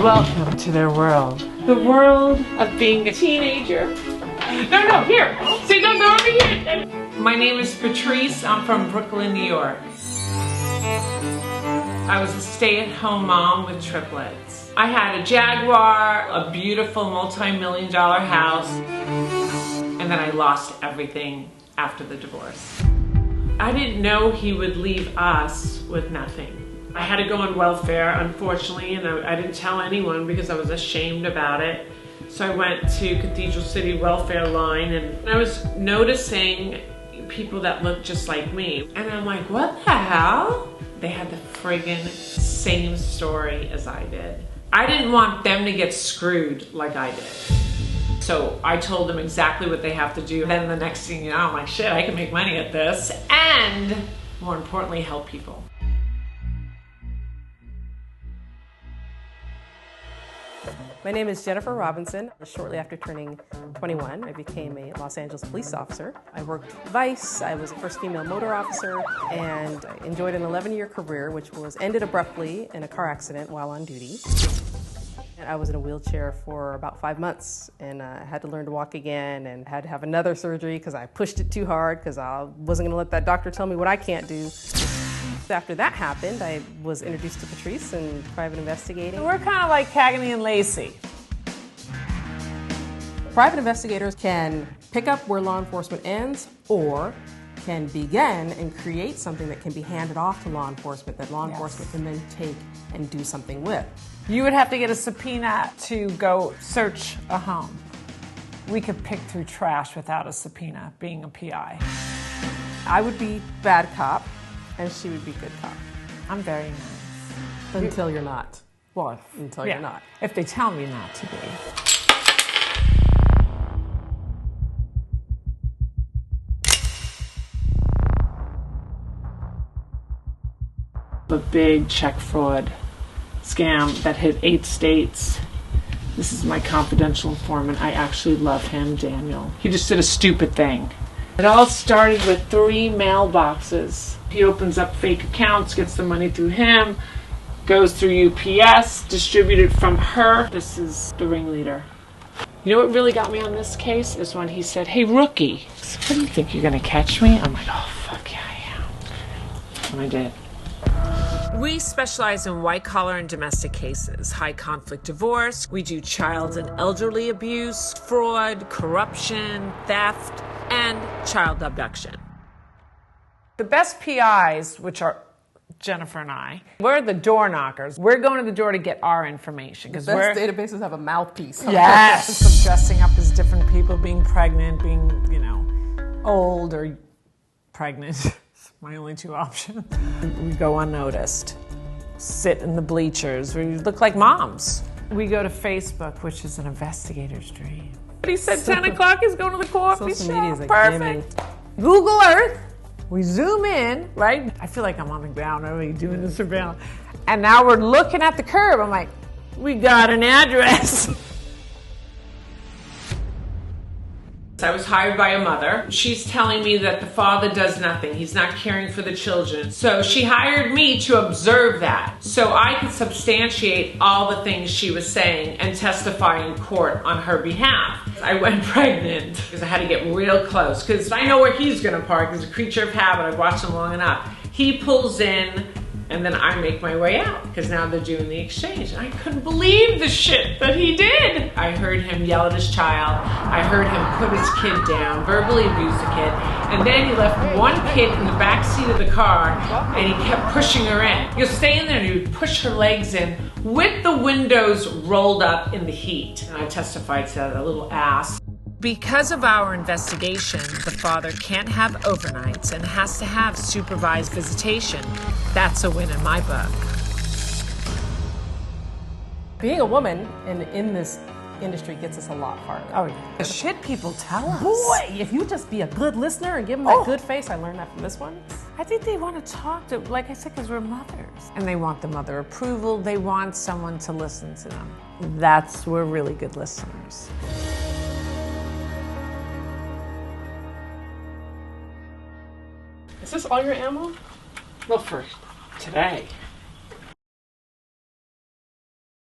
Welcome to their world. The world of being a teenager. No, here. See, no, over here. My name is Patrice. I'm from Brooklyn, New York. I was a stay-at-home mom with triplets. I had a Jaguar, a beautiful multi-million-dollar house, and then I lost everything after the divorce. I didn't know he would leave us with nothing. I had to go on welfare, unfortunately, and I didn't tell anyone because I was ashamed about it. So I went to Cathedral City Welfare Line, and I was noticing people that looked just like me. And I'm like, what the hell? They had the friggin' same story as I did. I didn't want them to get screwed like I did. So I told them exactly what they have to do. Then the next thing you know, I'm like, shit, I can make money at this. And more importantly, help people. My name is Jennifer Robinson. Shortly after turning 21, I became a Los Angeles police officer. I worked at Vice, I was the first female motor officer, and I enjoyed an 11-year career, which was ended abruptly in a car accident while on duty. I was in a wheelchair for about 5 months, and I had to learn to walk again, and had to have another surgery because I pushed it too hard because I wasn't going to let that doctor tell me what I can't do. After that happened, I was introduced to Patrice and private investigating. We're kind of like Cagney and Lacey. Private investigators can pick up where law enforcement ends or can begin and create something that can be handed off to law enforcement that law enforcement can then take and do something with. You would have to get a subpoena to go search a home. We could pick through trash without a subpoena, being a PI. I would be bad cop, and she would be good cop. I'm very nice. Until you're not. Well, until you're not. If they tell me not to be. A big check fraud scam that hit 8 states. This is my confidential informant. I actually love him, Daniel. He just did a stupid thing. It all started with 3 mailboxes. He opens up fake accounts, gets the money through him, goes through UPS, distributed from her. This is the ringleader. You know what really got me on this case is when he said, hey, rookie, what do you think, you're gonna catch me? I'm like, oh, fuck yeah, I am. And I did. We specialize in white-collar and domestic cases, high-conflict divorce. We do child and elderly abuse, fraud, corruption, theft, and child abduction. The best PIs, which are Jennifer and I, we're the door knockers. We're going to the door to get our information. The best databases have a mouthpiece. Yes! Dressing up as different people, being pregnant, being, old or pregnant. My only 2 options. We go unnoticed. Sit in the bleachers. We look like moms. We go to Facebook, which is an investigator's dream. He said 10 o'clock is going to the coffee Social shop. media is like Perfect. Google Earth. We zoom in, right? I feel like I'm on the ground already doing the surveillance. And now we're looking at the curb. I'm like, we got an address. I was hired by a mother. She's telling me that the father does nothing. He's not caring for the children. So she hired me to observe that so I could substantiate all the things she was saying and testify in court on her behalf. I went pregnant because I had to get real close because I know where he's gonna park. He's a creature of habit. I've watched him long enough. He pulls in, and then I make my way out because now they're doing the exchange. And I couldn't believe the shit that he did. I heard him yell at his child. I heard him put his kid down, verbally abuse the kid. And then he left one kid in the back seat of the car and he kept pushing her in. He'll stay in there and he would push her legs in with the windows rolled up in the heat. And I testified to that little ass. Because of our investigation, the father can't have overnights and has to have supervised visitation. That's a win in my book. Being a woman in this industry gets us a lot farther. Oh, yeah. The shit people tell us. Boy, if you just be a good listener and give them that good face, I learned that from this one. I think they want to talk to, like I said, because we're mothers. And they want the mother approval. They want someone to listen to them. We're really good listeners. Is this all your ammo? Well, for today.